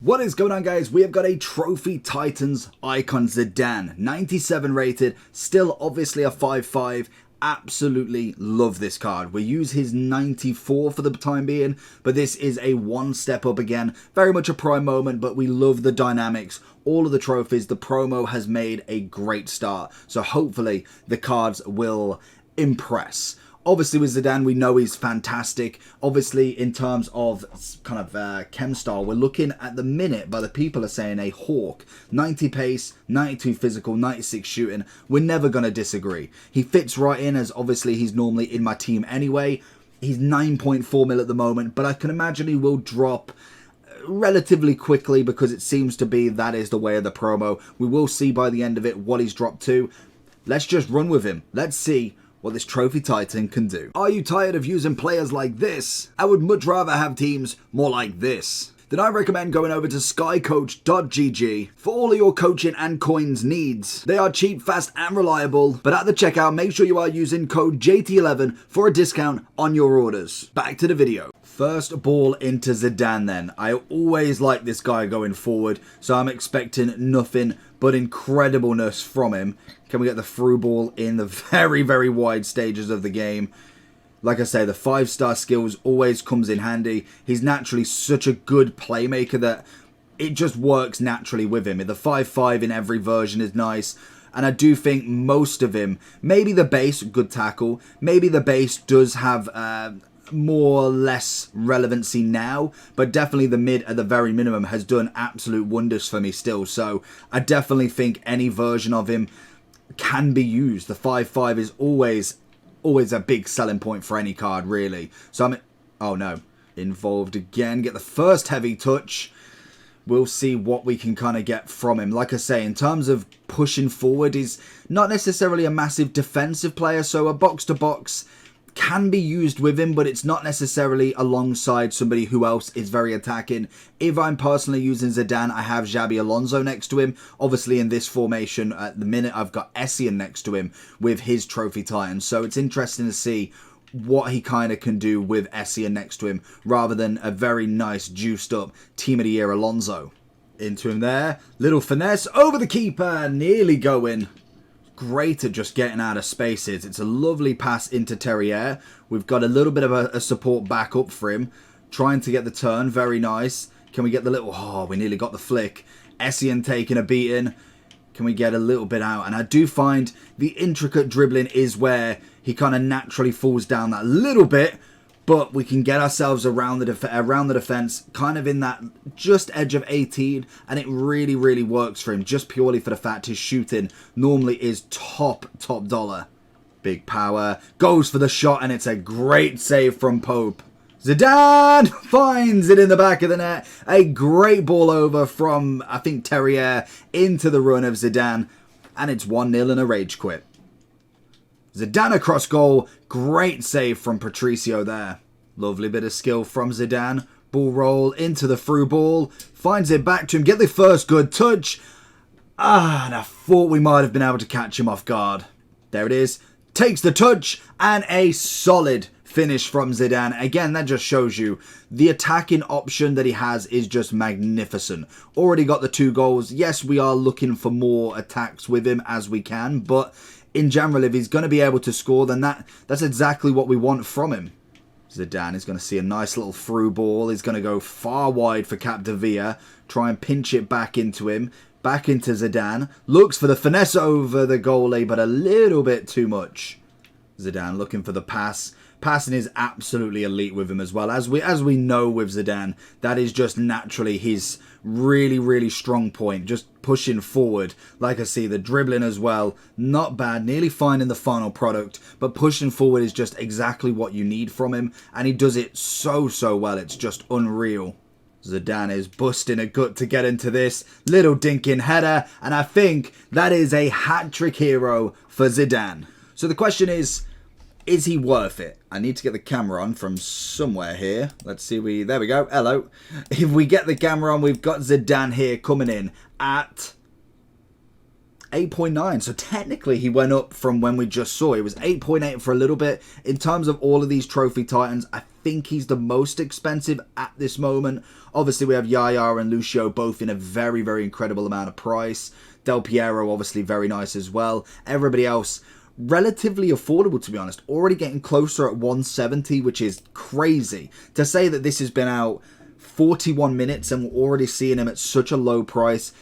What is going on, guys? We have got a Trophy Titans icon Zidane, 97 rated, still obviously a 5.5. Absolutely love this card. We use his 94 for the time being, but this is a one step up again. Very much a prime moment, but we love the dynamics. All of the trophies, the promo has made a great start. So hopefully the cards will impress. Obviously with Zidane, we know he's fantastic. Obviously in terms of kind of chem style, we're looking at the minute, but the people are saying a hawk. 90 pace, 92 physical, 96 shooting. We're never going to disagree. He fits right in, as obviously he's normally in my team anyway. He's 9.4 mil at the moment, but I can imagine he will drop relatively quickly because it seems to be that is the way of the promo. We will see by the end of it what he's dropped to. Let's just run with him. Let's see what this Trophy Titan can do. Are you tired of using players like this? I would much rather have teams more like this. Then I recommend going over to skycoach.gg for all of your coaching and coins needs. They are cheap, fast and reliable, but at the checkout make sure you are using code JT11 for a discount on your orders. Back to the video. First ball into Zidane then. I always like this guy going forward, so I'm expecting nothing but incredibleness from him. Can we get the through ball in the very, very wide stages of the game? Like I say, the 5-star skills always comes in handy. He's naturally such a good playmaker that it just works naturally with him. The 5.5 in every version is nice. And I do think most of him, maybe the base, good tackle. Maybe the base does have more or less relevancy now, but definitely the mid at the very minimum has done absolute wonders for me still. So I definitely think any version of him can be used. The 5.5 is always a big selling point for any card, really. So I'm, oh no, involved again. Get the first heavy touch. We'll see what we can kind of get from him. Like I say, in terms of pushing forward, he's not necessarily a massive defensive player, so a box-to-box can be used with him, but it's not necessarily alongside somebody who else is very attacking. If I'm personally using Zidane, I have Xabi Alonso next to him. Obviously in this formation at the minute I've got Essien next to him with his Trophy Titan, so it's interesting to see what he kind of can do with Essien next to him rather than a very nice juiced up Team of the Year Alonso. Into him there, little finesse over the keeper, nearly going. Great at just getting out of spaces. It's a lovely pass into Terrier. We've got a little bit of a support back up for him. Trying to get the turn. Very nice. Can we get the little... Oh, we nearly got the flick. Essien taking a beating. Can we get a little bit out? And I do find the intricate dribbling is where he kind of naturally falls down that little bit. But we can get ourselves around the defense, kind of in that just edge of 18, and it really, really works for him, just purely for the fact his shooting normally is top dollar. Big power, goes for the shot, and it's a great save from Pope. Zidane finds it in the back of the net. A great ball over from, I think, Terrier into the run of Zidane, and it's 1-0 and a rage quit. Zidane across goal. Great save from Patricio there. Lovely bit of skill from Zidane. Ball roll into the through ball. Finds it back to him. Get the first good touch. And I thought we might have been able to catch him off guard. There it is. Takes the touch. And a solid finish from Zidane. Again, that just shows you the attacking option that he has is just magnificent. Already got the 2 goals. Yes, we are looking for more attacks with him as we can, but in general, if he's going to be able to score, then that's exactly what we want from him. Zidane is going to see a nice little through ball. He's going to go far wide for Capdevia. Try and pinch it back into him. Back into Zidane. Looks for the finesse over the goalie, but a little bit too much. Zidane looking for the pass. Passing is absolutely elite with him as well. As we know with Zidane, that is just naturally his really, really strong point. Just pushing forward. Like I see, the dribbling as well. Not bad. Nearly finding the final product. But pushing forward is just exactly what you need from him. And he does it so well. It's just unreal. Zidane is busting a gut to get into this. Little dinking header. And I think that is a hat-trick hero for Zidane. So the question is he worth it? I need to get the camera on from somewhere here. Let's see. There we go. Hello. If we get the camera on, we've got Zidane here coming in at 8.9. So technically he went up from when we just saw. It was 8.8 for a little bit. In terms of all of these trophy titans, I think he's the most expensive at this moment. Obviously we have Yaya and Lucio both in a very, very incredible amount of price. Del Piero obviously very nice as well. Everybody else relatively affordable, to be honest. Already getting closer at 170, which is crazy. To say that this has been out 41 minutes and we're already seeing him at such a low price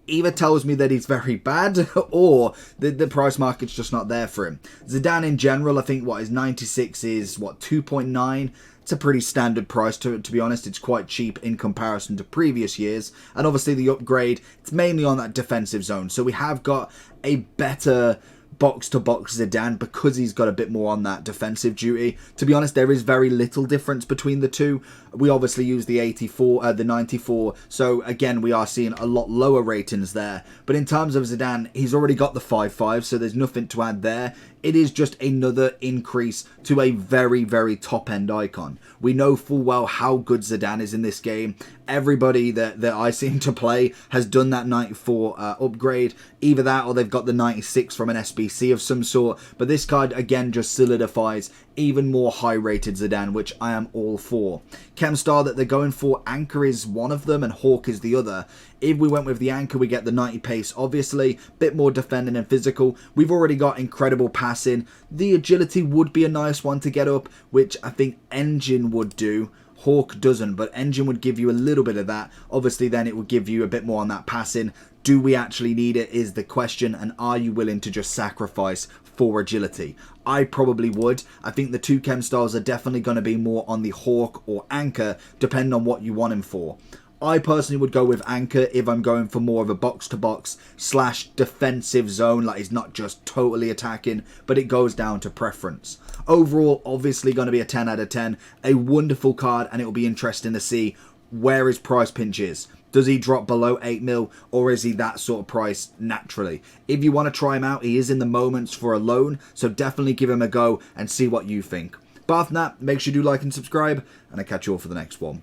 either tells me that he's very bad or the price market's just not there for him. Zidane in general, I think his 96 is 2.9. It's a pretty standard price to be honest. It's quite cheap in comparison to previous years. And obviously the upgrade, it's mainly on that defensive zone. So we have got a better box-to-box Zidane because he's got a bit more on that defensive duty. To be honest, there is very little difference between the two. We obviously use the 84, the 94, so again, we are seeing a lot lower ratings there. But in terms of Zidane, he's already got the 5.5, so there's nothing to add there. It is just another increase to a very, very top-end icon. We know full well how good Zidane is in this game. Everybody that I seem to play has done that 94 upgrade. Either that or they've got the 96 from an SBC of some sort. But this card, again, just solidifies even more high-rated Zidane, which I am all for. Chemstar that they're going for, Anchor is one of them and Hawk is the other. If we went with the Anchor, we get the 90 pace, obviously. Bit more defending and physical. We've already got incredible passing. The agility would be a nice one to get up, which I think Engine would do. Hawk doesn't, but Engine would give you a little bit of that. Obviously, then it would give you a bit more on that passing. Do we actually need it is the question, and are you willing to just sacrifice for agility? I probably would. I think the two chem styles are definitely going to be more on the Hawk or Anchor, depending on what you want him for. I personally would go with Anchor if I'm going for more of a box-to-box / defensive zone, like he's not just totally attacking, but it goes down to preference. Overall, obviously going to be a 10 out of 10. A wonderful card, and it will be interesting to see where his price pinch is. Does he drop below 8 mil, or is he that sort of price naturally? If you want to try him out, he is in the moments for a loan, so definitely give him a go and see what you think. But after that, make sure you do like and subscribe, and I'll catch you all for the next one.